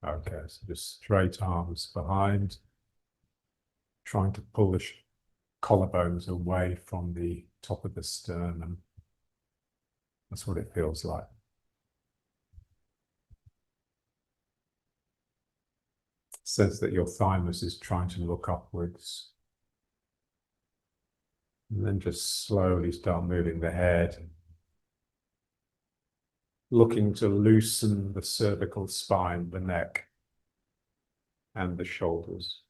Okay, so just straight arms behind, trying to pull the collarbones away from the top of the sternum. That's what it feels like. Sense that your thymus is trying to look upwards. And then just slowly start moving the head, looking to loosen the cervical spine, the neck, and the shoulders.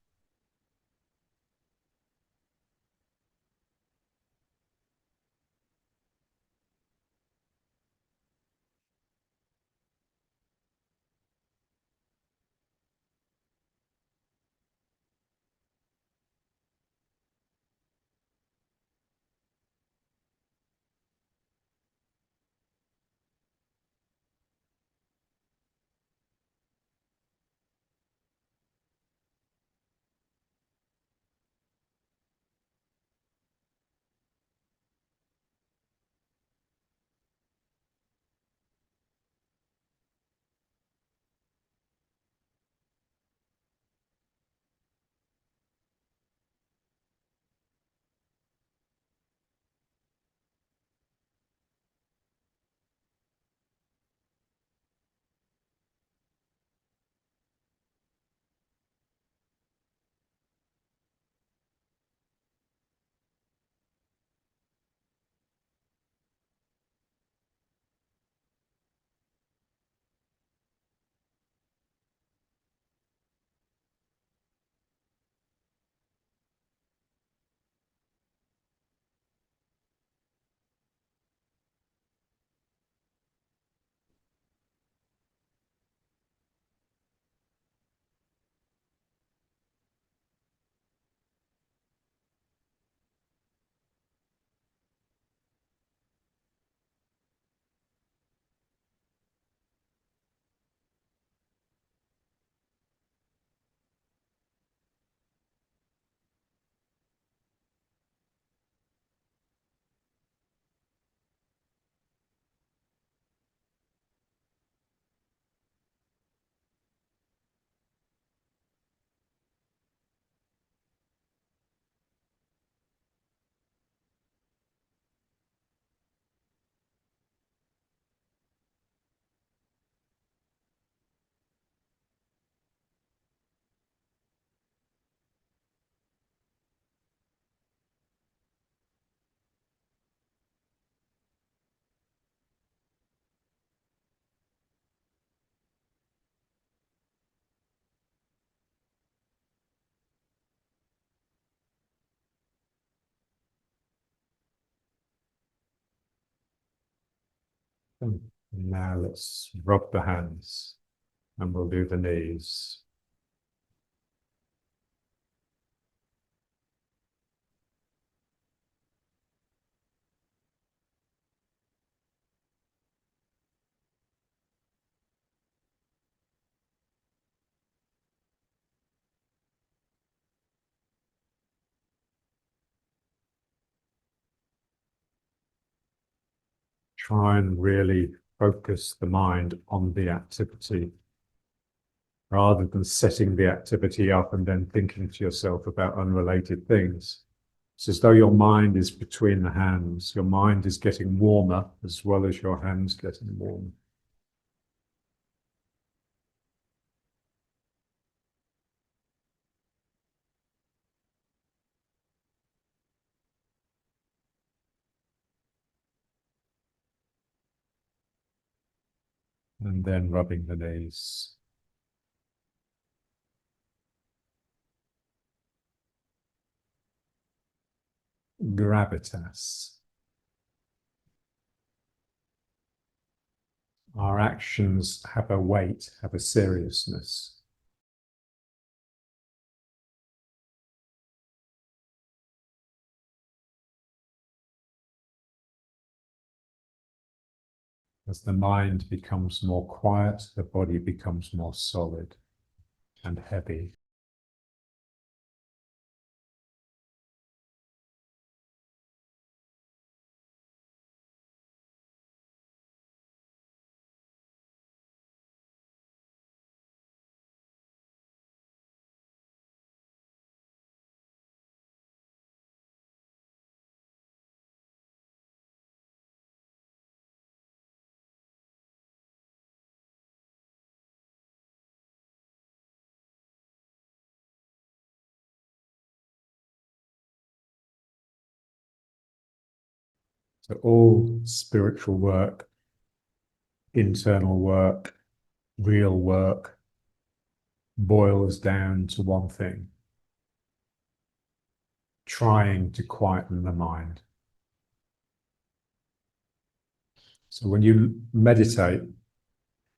And now let's rub the hands, and we'll do the knees. Try and really focus the mind on the activity rather than setting the activity up and then thinking to yourself about unrelated things. It's as though your mind is between the hands. Your mind is getting warmer as well as your hands getting warm. And then rubbing the knees. Gravitas. Our actions have a weight, have a seriousness. As the mind becomes more quiet, the body becomes more solid and heavy. So all spiritual work, internal work, real work, boils down to one thing: trying to quieten the mind. So when you meditate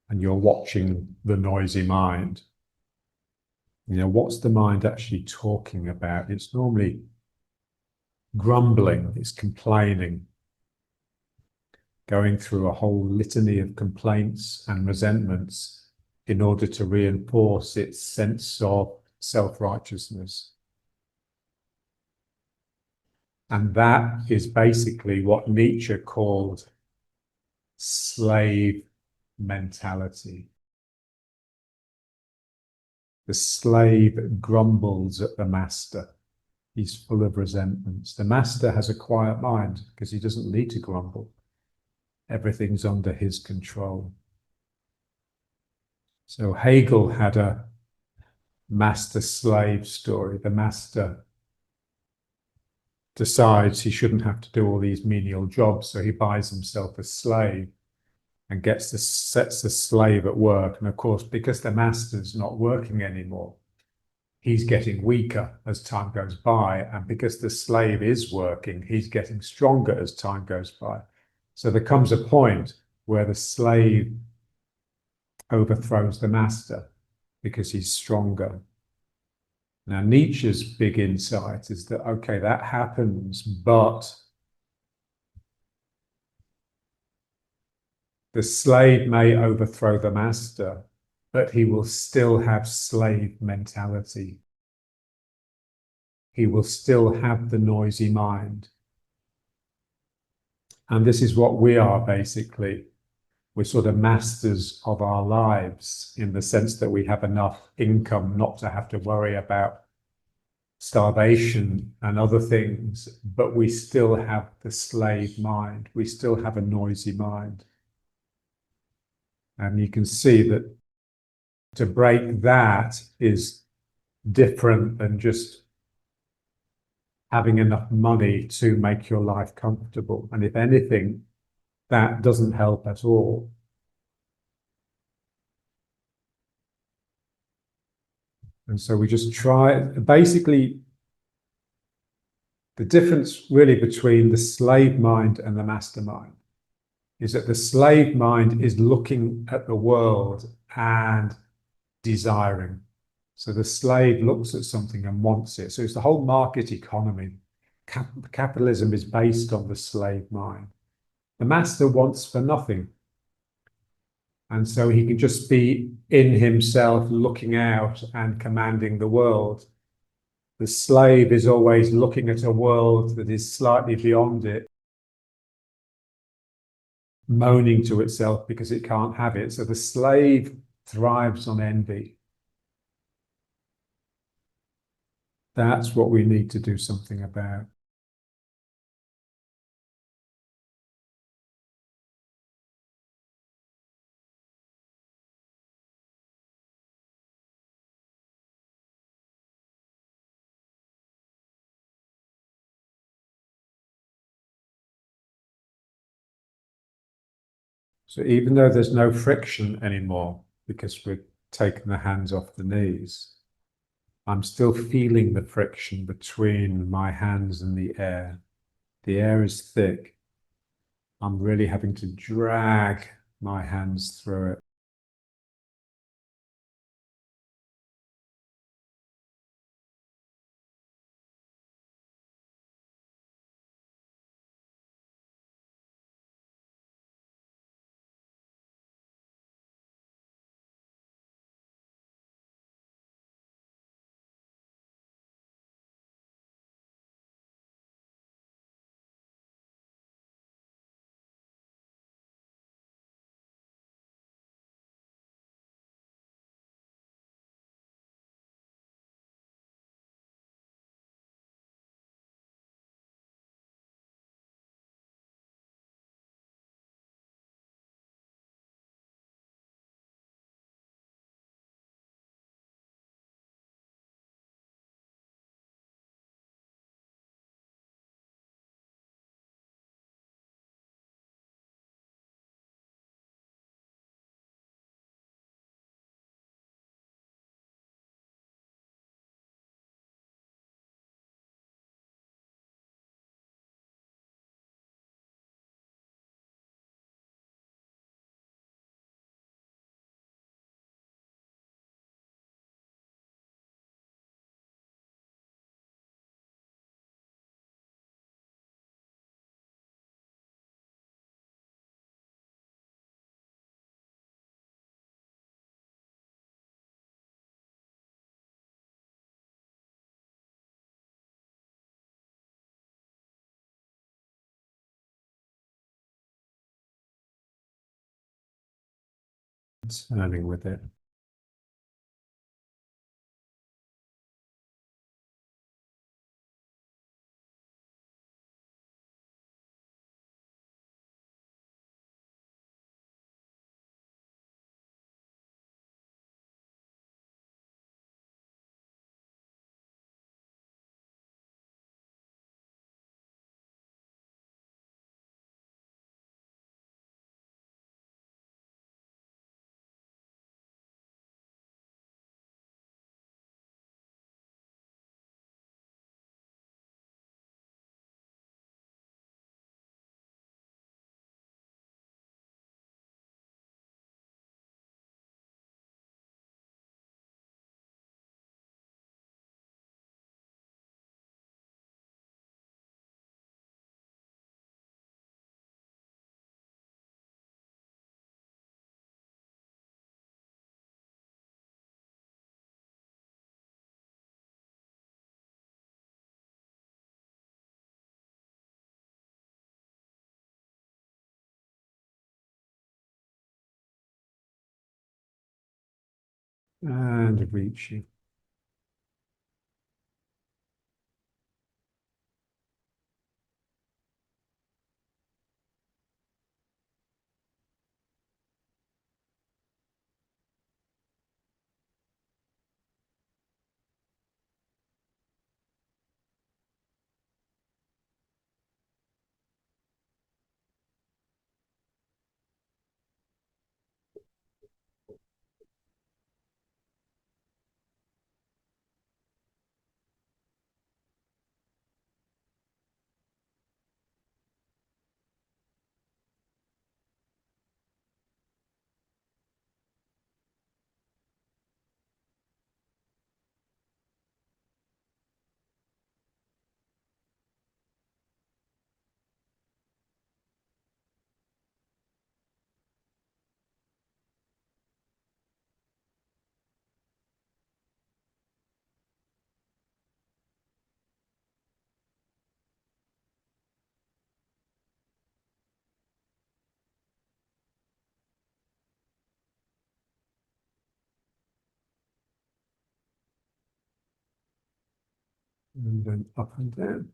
and you're watching the noisy mind, what's the mind actually talking about? It's normally grumbling, it's complaining, going through a whole litany of complaints and resentments in order to reinforce its sense of self-righteousness. And that is basically what Nietzsche called slave mentality. The slave grumbles at the master. He's full of resentments. The master has a quiet mind because he doesn't need to grumble. Everything's under his control. So Hegel had a master-slave story. The master decides he shouldn't have to do all these menial jobs, so he buys himself a slave and sets the slave at work. And of course, because the master's not working anymore, he's getting weaker as time goes by. And because the slave is working, he's getting stronger as time goes by. So there comes a point where the slave overthrows the master because he's stronger. Now, Nietzsche's big insight is that, okay, that happens, but the slave may overthrow the master, but he will still have slave mentality. He will still have the noisy mind. And this is what we are, basically. We're sort of masters of our lives in the sense that we have enough income not to have to worry about starvation and other things, but we still have the slave mind. We still have a noisy mind. And you can see that to break that is different than just having enough money to make your life comfortable. And if anything, that doesn't help at all. And so we just try, basically, the difference really between the slave mind and the mastermind is that the slave mind is looking at the world and desiring. So the slave looks at something and wants it. So it's the whole market economy. Capitalism is based on the slave mind. The master wants for nothing. And so he can just be in himself, looking out and commanding the world. The slave is always looking at a world that is slightly beyond it, moaning to itself because it can't have it. So the slave thrives on envy. That's what we need to do something about. So even though there's no friction anymore because we're taking the hands off the knees, I'm still feeling the friction between my hands and the air. The air is thick. I'm really having to drag my hands through it. and turning with it. And reaching. And then up and down.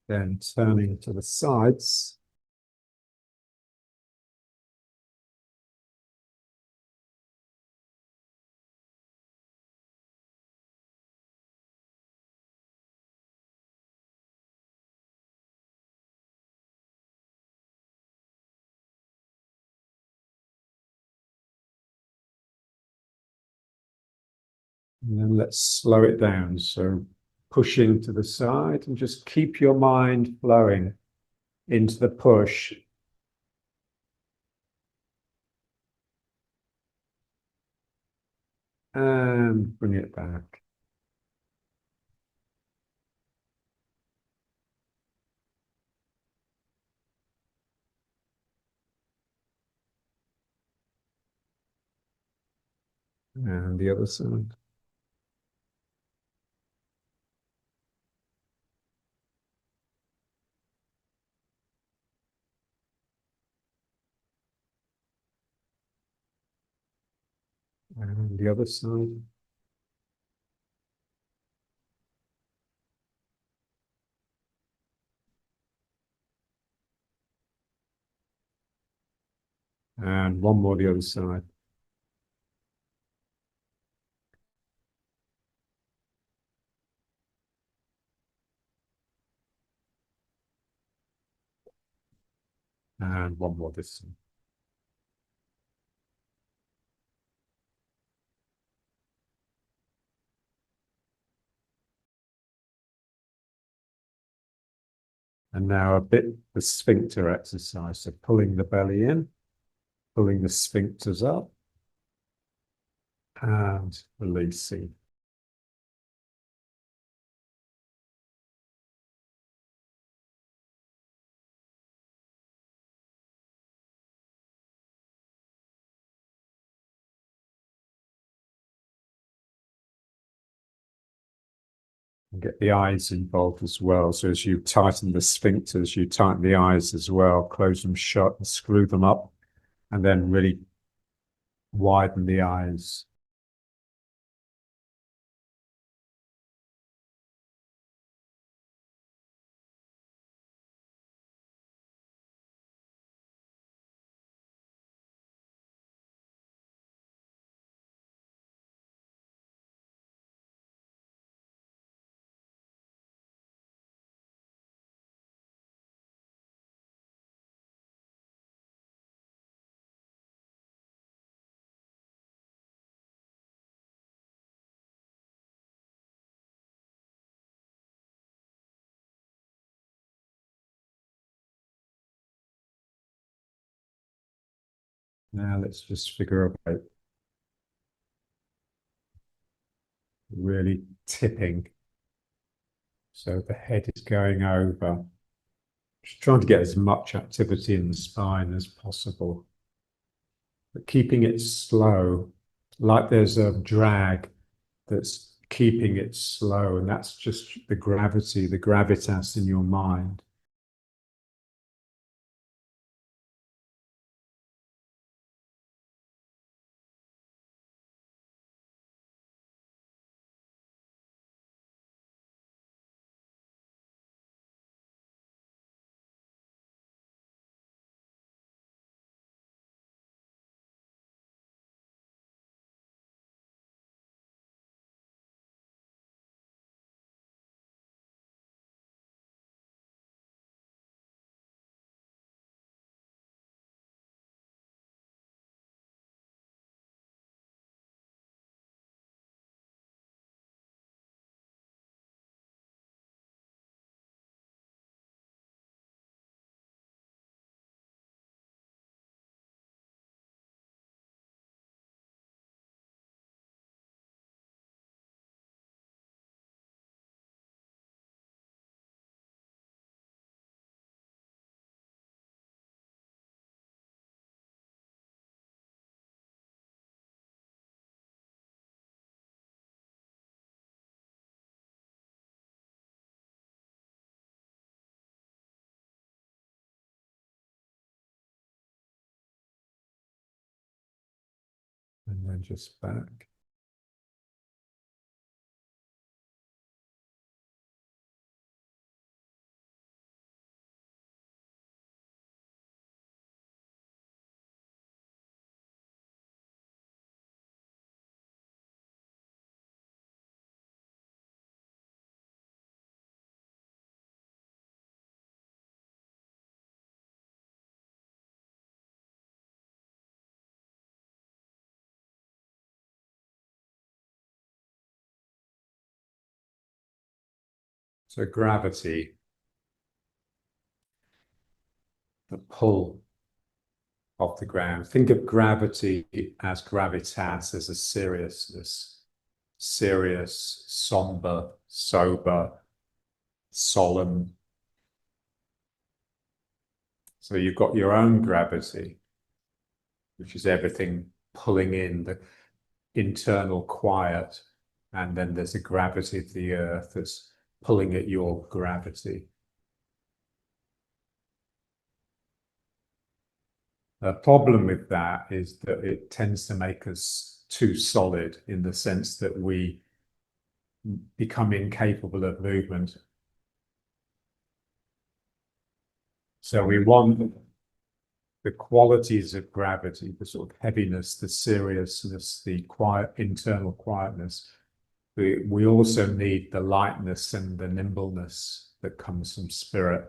Then turning to the sides. And then let's slow it down. So pushing to the side and just keep your mind flowing into the push. And bring it back. And the other side. And the other side. And one more the other side. And one more this side. And now a bit the sphincter exercise. So pulling the belly in, pulling the sphincters up, and releasing. And get the eyes involved as well. So as you tighten the sphincters, you tighten the eyes as well, close them shut and screw them up, and then really widen the eyes. Now let's just figure out really tipping. So the head is going over. Just trying to get as much activity in the spine as possible, but keeping it slow, like there's a drag that's keeping it slow, and that's just the gravity, the gravitas in your mind. And then just back. So gravity, the pull of the ground. Think of gravity as gravitas, as a seriousness, serious, somber, sober, solemn. So you've got your own gravity, which is everything pulling in the internal quiet, and then there's a gravity of the earth that's pulling at your gravity. The problem with that is that it tends to make us too solid, in the sense that we become incapable of movement. So we want the qualities of gravity, the sort of heaviness, the seriousness, the quiet, internal quietness. We also need the lightness and the nimbleness that comes from spirit.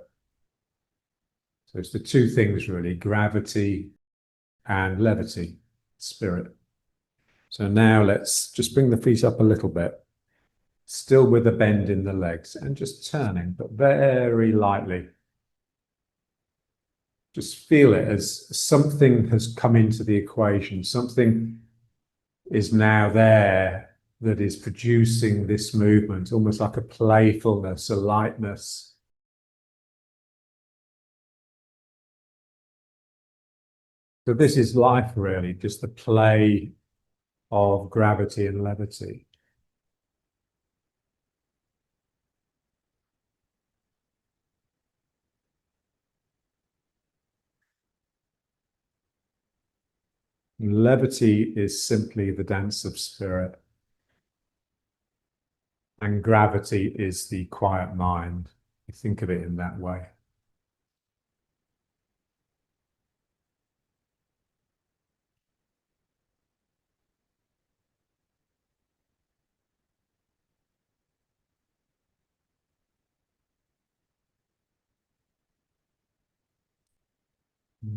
So it's the two things really, gravity and levity, spirit. So now let's just bring the feet up a little bit, still with a bend in the legs and just turning, but very lightly. Just feel it as something has come into the equation. Something is now there that is producing this movement, almost like a playfulness, a lightness. So this is life really, just the play of gravity and levity. Levity is simply the dance of spirit. And gravity is the quiet mind. You think of it in that way.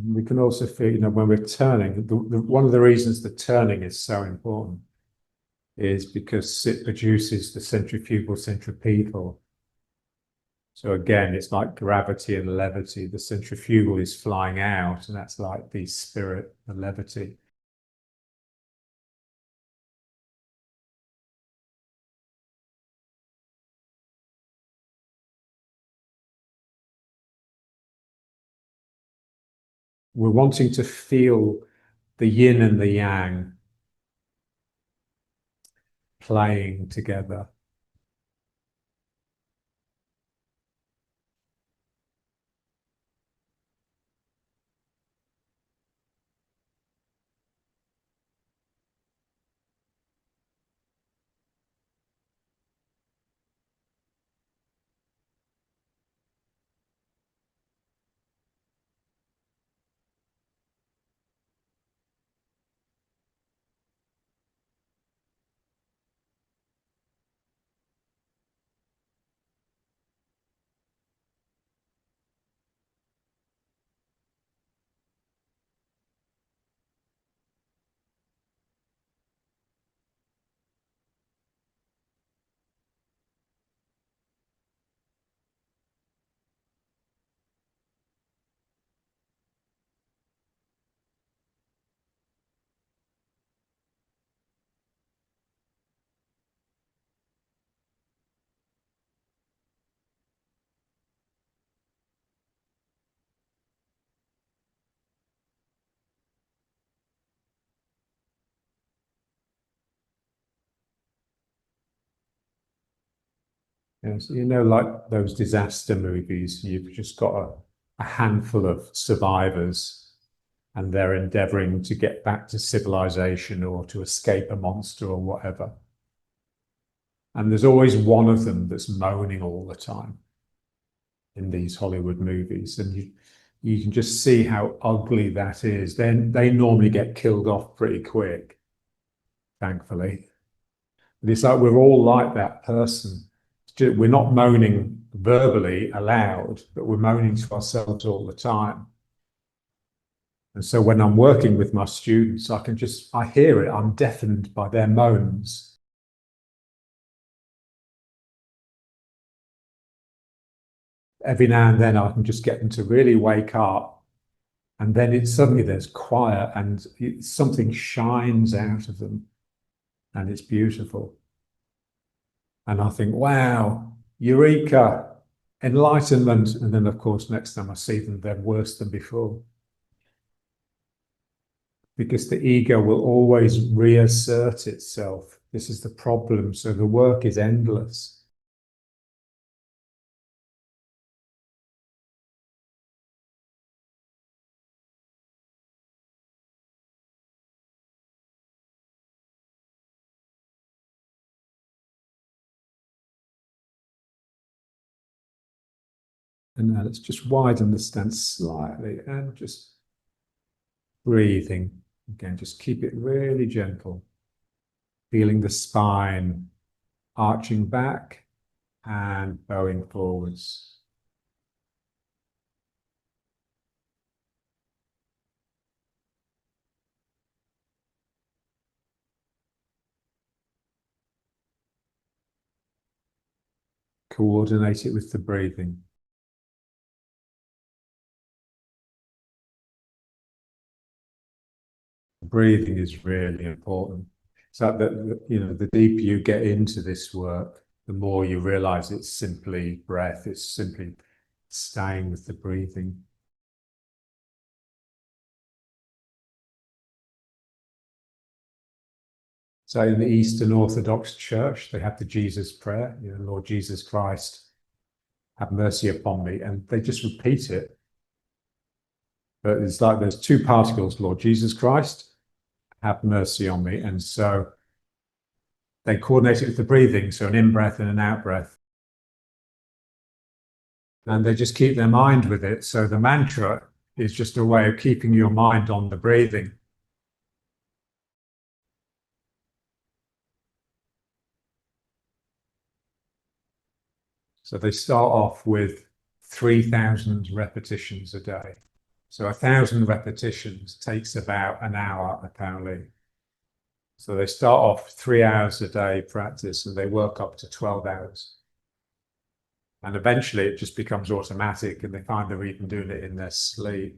We can also feel, when we're turning, one of the reasons the turning is so important is because it produces the centrifugal centripetal. So again, it's like gravity and levity. The centrifugal is flying out, and that's like the spirit, the levity. We're wanting to feel the yin and the yang playing together. Yes, like those disaster movies, you've just got a handful of survivors and they're endeavoring to get back to civilization or to escape a monster or whatever. And there's always one of them that's moaning all the time in these Hollywood movies. And you can just see how ugly that is. Then they normally get killed off pretty quick, thankfully. But it's like we're all like that person. We're not moaning verbally aloud, but we're moaning to ourselves all the time. And so when I'm working with my students, I hear it, I'm deafened by their moans. Every now and then I can just get them to really wake up. And then suddenly there's quiet and something shines out of them. And it's beautiful. And I think, wow, eureka, enlightenment. And then, of course, next time I see them, they're worse than before. Because the ego will always reassert itself. This is the problem. So the work is endless. And now let's just widen the stance slightly and just breathing. Again, just keep it really gentle. Feeling the spine arching back and bowing forwards. Coordinate it with the breathing. Breathing is really important. So that, you know, the deeper you get into this work, the more you realize it's simply breath. It's simply staying with the breathing. So in the Eastern Orthodox Church, they have the Jesus prayer, you know, Lord Jesus Christ, have mercy upon me. And they just repeat it. But it's like there's two particles, Lord Jesus Christ, have mercy on me. And so they coordinate it with the breathing, so an in-breath and an out-breath. And they just keep their mind with it. So the mantra is just a way of keeping your mind on the breathing. So they start off with 3,000 repetitions a day. So 1,000 repetitions takes about an hour, apparently. So they start off 3 hours a day practice and they work up to 12 hours. And eventually it just becomes automatic and they find they're even doing it in their sleep.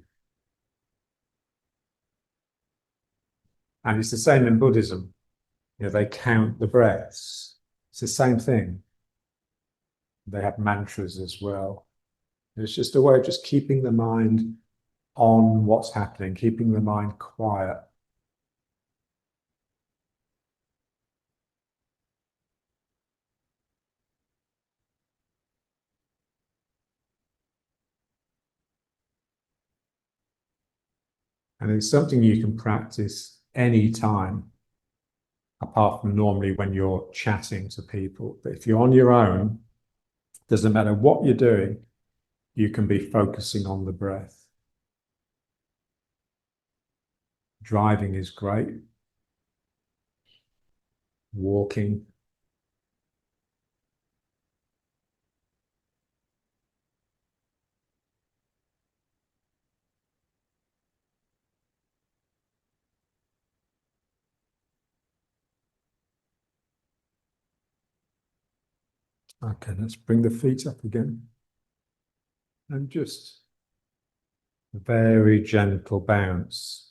And it's the same in Buddhism. You know, they count the breaths. It's the same thing. They have mantras as well. It's just a way of just keeping the mind on what's happening, keeping the mind quiet. And it's something you can practice any time, apart from normally when you're chatting to people. But if you're on your own, doesn't matter what you're doing, you can be focusing on the breath. Driving is great. Walking. Okay, let's bring the feet up again. And just a very gentle bounce.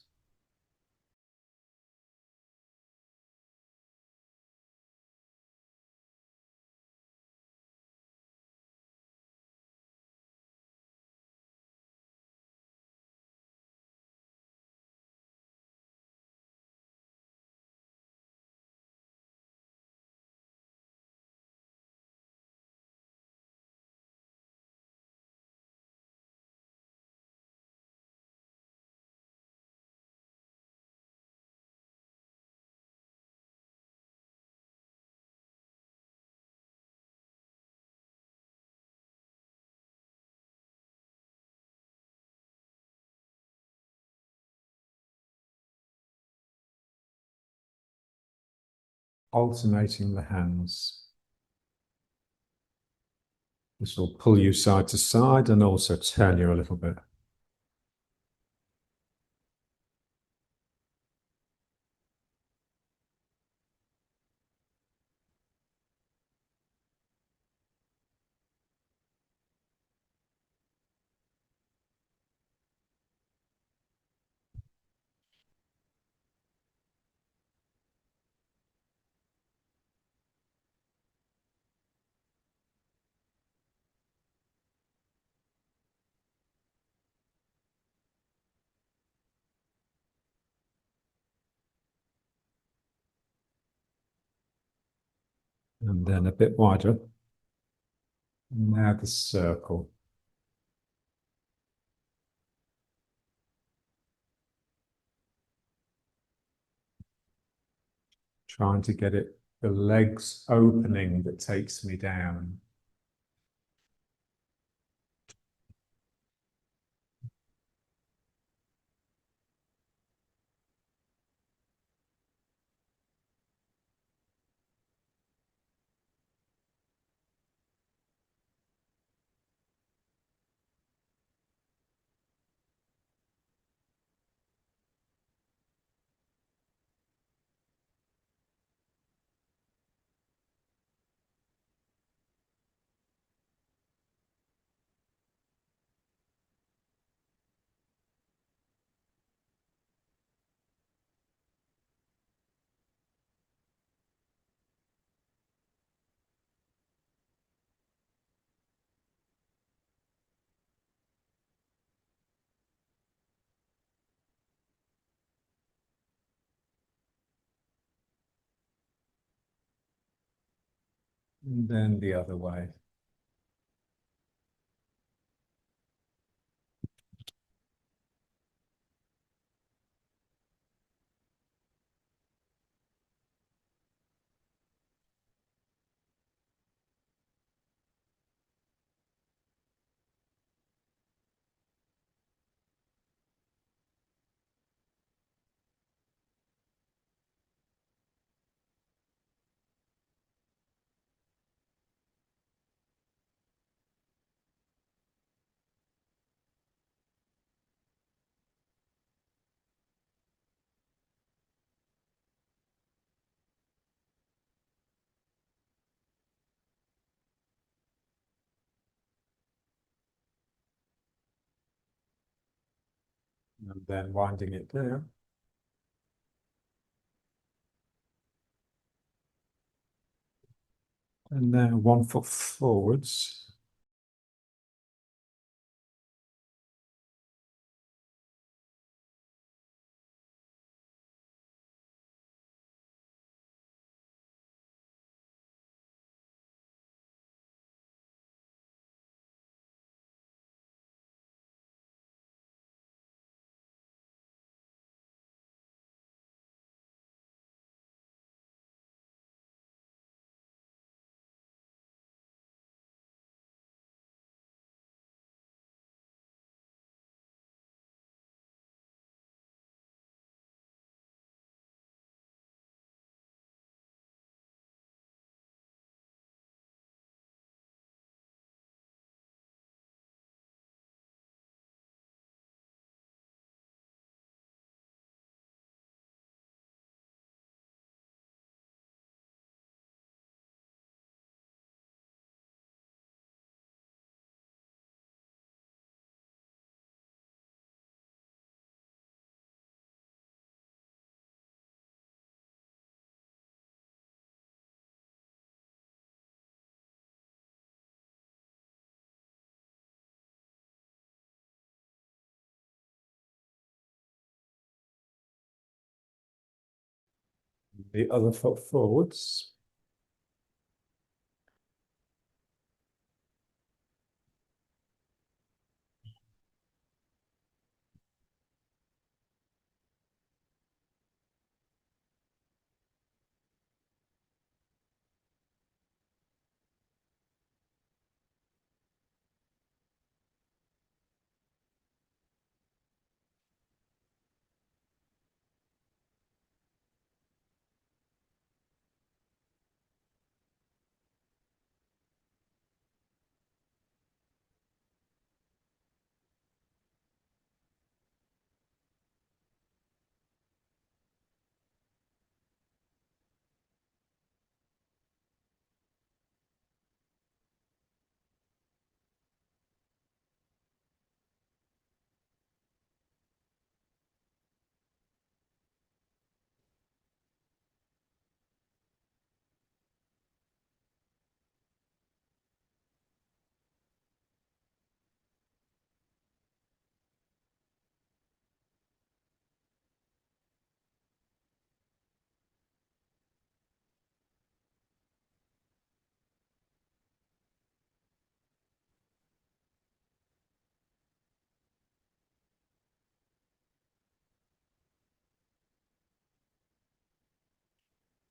Alternating the hands. This will pull you side to side and also turn you a little bit. And then a bit wider. And now the circle. Trying to get it, the legs opening that takes me down. And then the other way. And then winding it down. And now 1 foot forwards. The other foot forwards.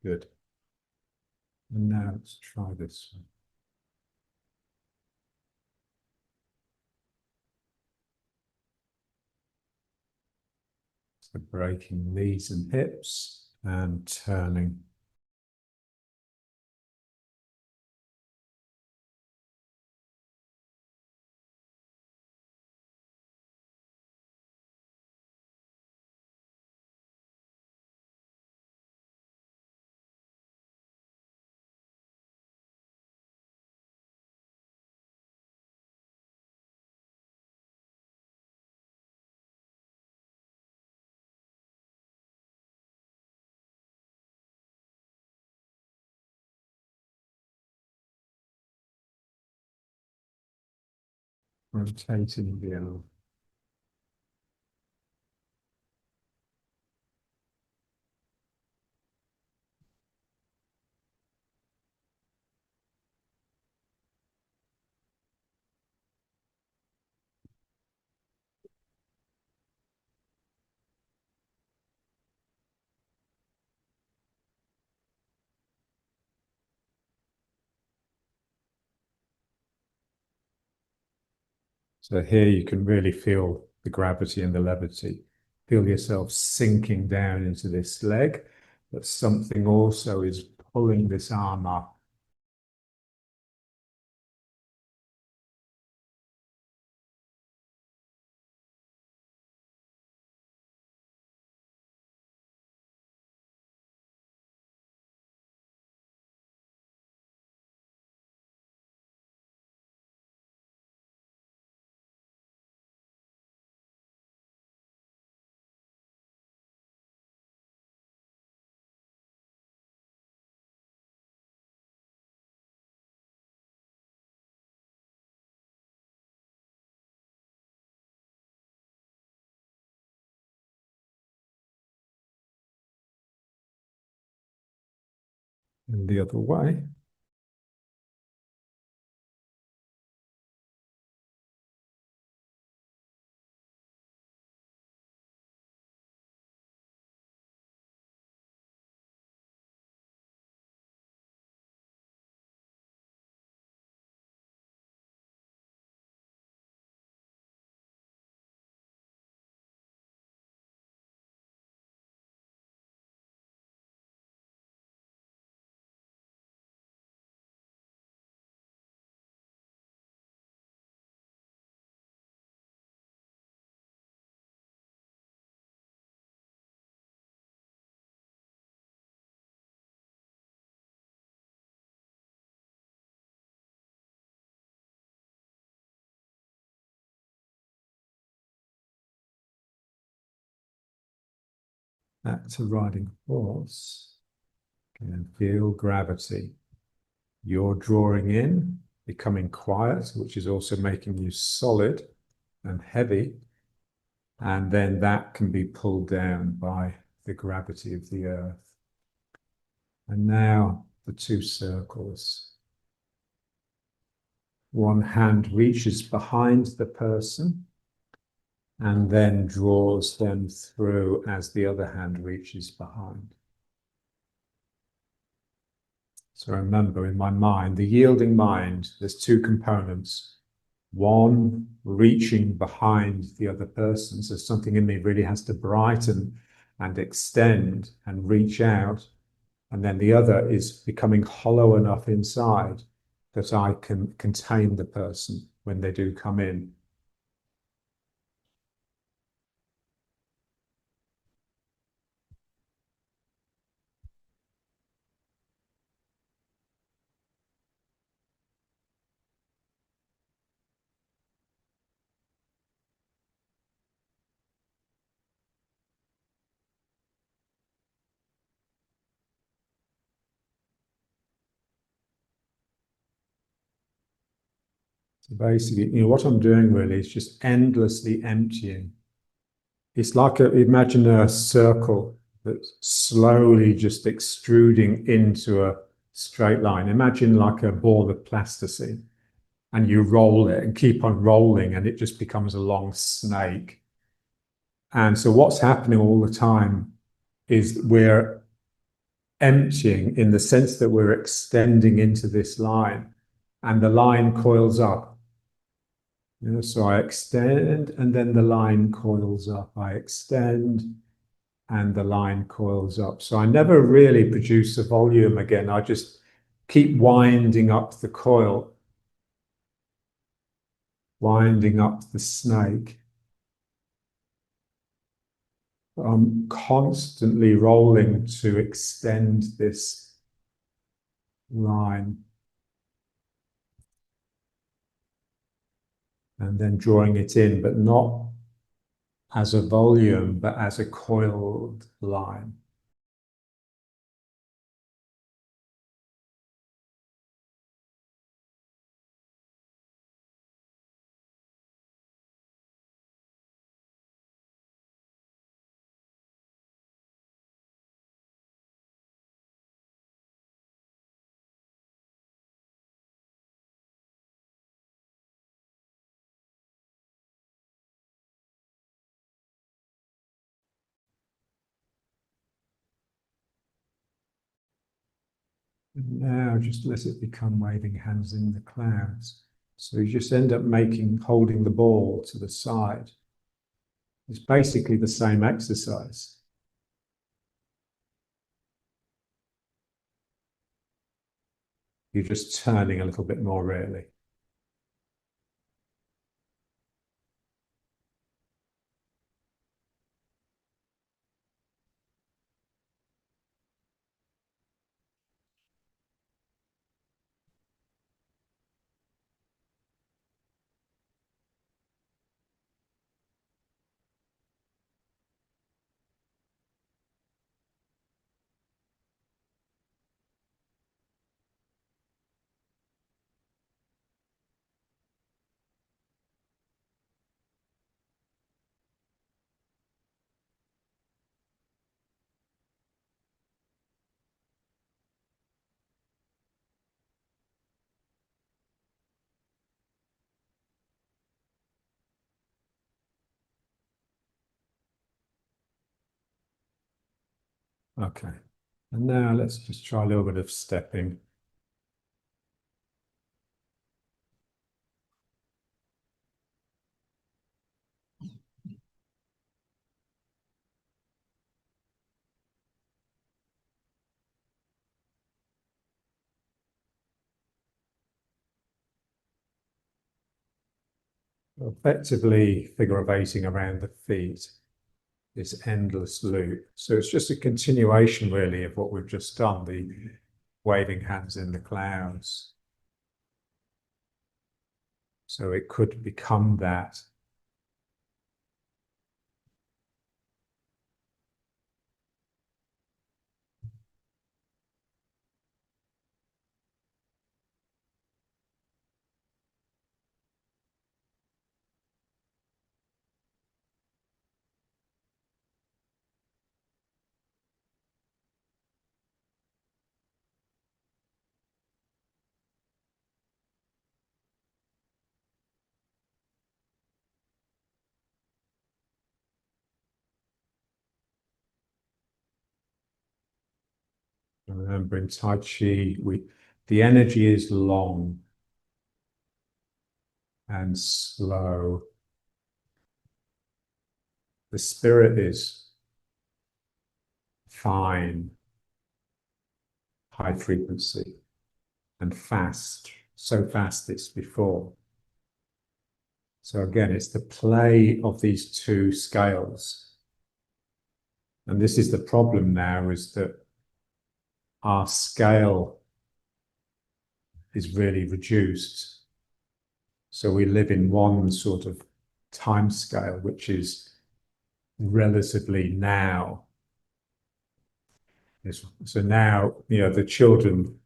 Good. And now let's try this one. So breaking knees and hips and turning. Rotating the arm. So here you can really feel the gravity and the levity. Feel yourself sinking down into this leg, but something also is pulling this arm up. And the other way. Back to riding horse. And feel gravity. You're drawing in, becoming quiet, which is also making you solid and heavy. And then that can be pulled down by the gravity of the earth. And now the two circles. One hand reaches behind the person and then draws them through as the other hand reaches behind. So remember, in my mind, the yielding mind, there's two components. One reaching behind the other person. So something in me really has to brighten and extend and reach out. And then the other is becoming hollow enough inside that I can contain the person when they do come in. So basically, what I'm doing really is just endlessly emptying. It's like imagine a circle that's slowly just extruding into a straight line. Imagine like a ball of plasticine, and you roll it and keep on rolling, and it just becomes a long snake. And so what's happening all the time is we're emptying in the sense that we're extending into this line, and the line coils up. So I extend, and then the line coils up. I extend, and the line coils up. So I never really produce a volume again. I just keep winding up the coil, winding up the snake. I'm constantly rolling to extend this line and then drawing it in, but not as a volume, but as a coiled line. And now just let it become waving hands in the clouds. So you just end up holding the ball to the side. It's basically the same exercise. You're just turning a little bit more really. Okay. And now let's just try a little bit of stepping. Effectively figure of eighting around the feet, this endless loop. So it's just a continuation really of what we've just done, the waving hands in the clouds. So it could become that. Remember in Tai Chi, the energy is long and slow. The spirit is fine, high frequency, and fast. So fast it's before. So again, it's the play of these two scales. And this is the problem now, is that our scale is really reduced. So we live in one sort of time scale, which is relatively now. So now, the children,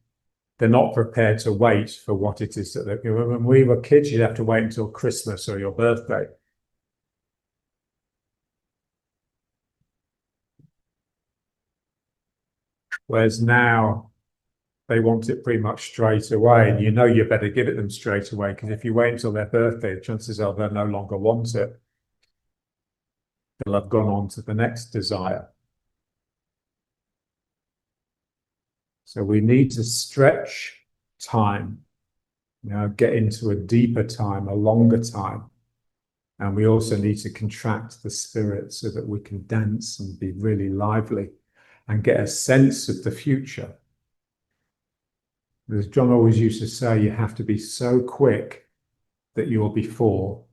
they're not prepared to wait for what it is that when we were kids, you'd have to wait until Christmas or your birthday. Whereas now they want it pretty much straight away, and you better give it them straight away, because if you wait until their birthday, the chances are they'll no longer want it. They'll have gone on to the next desire. So we need to stretch time, get into a deeper time, a longer time. And we also need to contract the spirit so that we can dance and be really lively and get a sense of the future. As John always used to say, you have to be so quick that you're before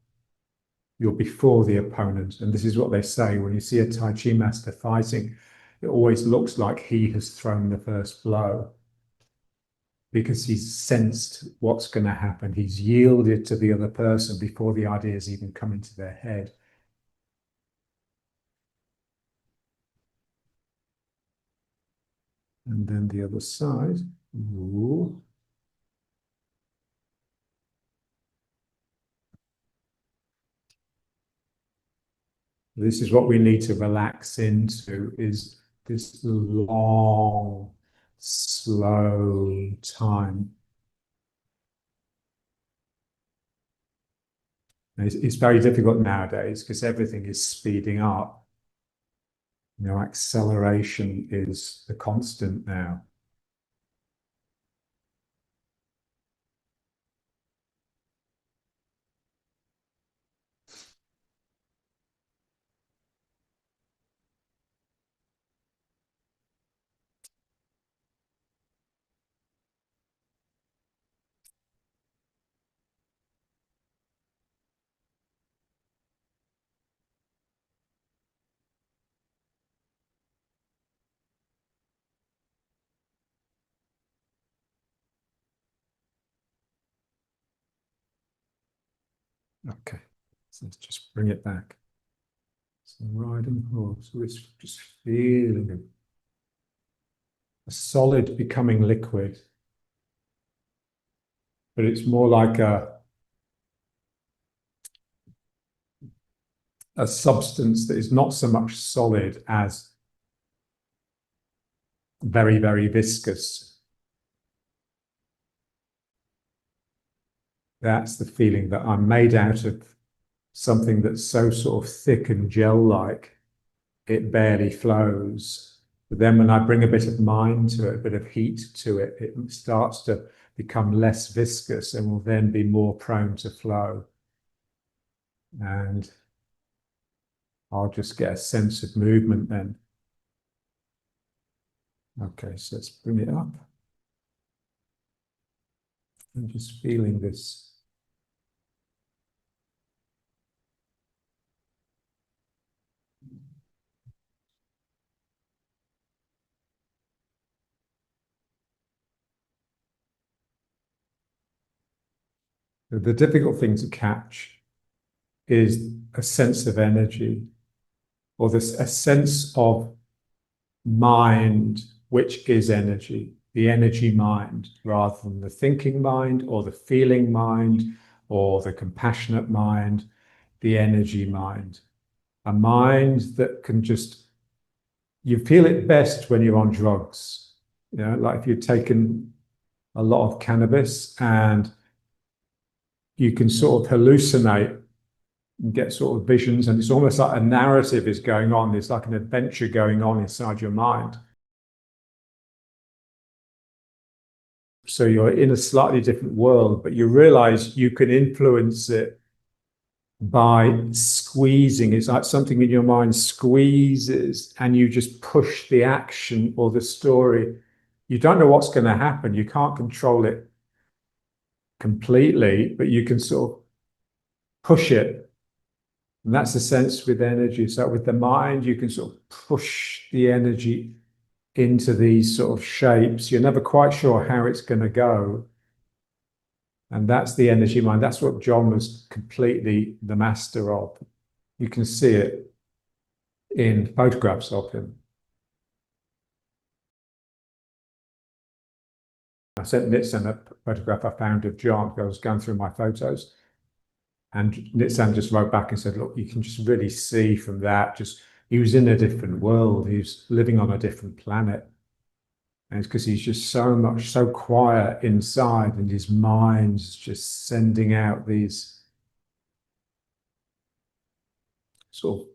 the opponent. And this is what they say when you see a Tai Chi master fighting, it always looks like he has thrown the first blow, because he's sensed what's going to happen. He's yielded to the other person before the ideas even come into their head. And then the other side. Ooh. This is what we need to relax into, is this long, slow time. It's very difficult nowadays because everything is speeding up. Acceleration is the constant now. Okay, so let's just bring it back. So riding horse, so it's just feeling a solid becoming liquid, but it's more like a substance that is not so much solid as very, very viscous. That's the feeling that I'm made out of something that's so sort of thick and gel-like, it barely flows. But then when I bring a bit of mind to it, a bit of heat to it, it starts to become less viscous and will then be more prone to flow. And I'll just get a sense of movement then. Okay, so let's bring it up. I'm just feeling this. The difficult thing to catch is a sense of energy, or this a sense of mind, which is energy, the energy mind, rather than the thinking mind or the feeling mind or the compassionate mind, the energy mind. A mind that can just, you feel it best when you're on drugs. You know, like if you've taken a lot of cannabis and you can sort of hallucinate and get sort of visions, and it's almost like a narrative is going on. There's like an adventure going on inside your mind. So you're in a slightly different world, but you realize you can influence it by squeezing. It's like something in your mind squeezes and you just push the action or the story. You don't know what's going to happen. You can't control it completely, but you can sort of push it. And that's the sense with energy. So with the mind, you can sort of push the energy into these sort of shapes. You're never quite sure how it's going to go. And that's the energy mind. That's what John was completely the master of. You can see it in photographs of him. I sent Nitzan a photograph I found of John. I was going through my photos, and Nitzan just wrote back and said, look, you can just really see from that, just he was in a different world. He was living on a different planet. And it's because he's just so quiet inside, and his mind's just sending out these sort of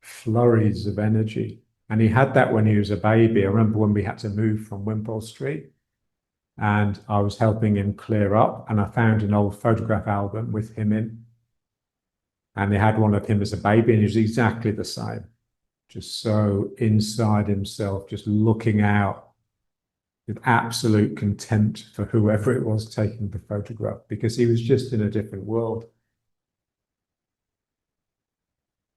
flurries of energy. And he had that when he was a baby. I remember when we had to move from Wimpole Street, and I was helping him clear up, and I found an old photograph album with him in, and they had one of him as a baby, and he was exactly the same, just so inside himself, just looking out with absolute contempt for whoever it was taking the photograph, because he was just in a different world.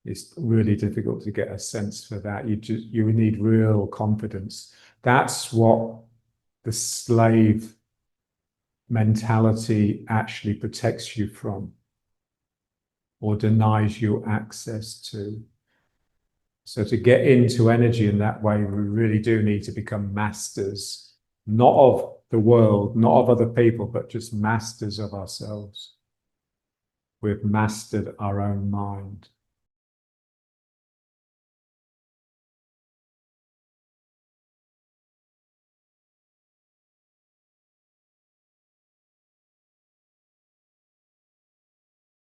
It's really difficult to get a sense for that. You need real confidence. That's what the slave mentality actually protects you from, or denies you access to. So to get into energy in that way, we really do need to become masters, not of the world, not of other people, but just masters of ourselves. We've mastered our own mind.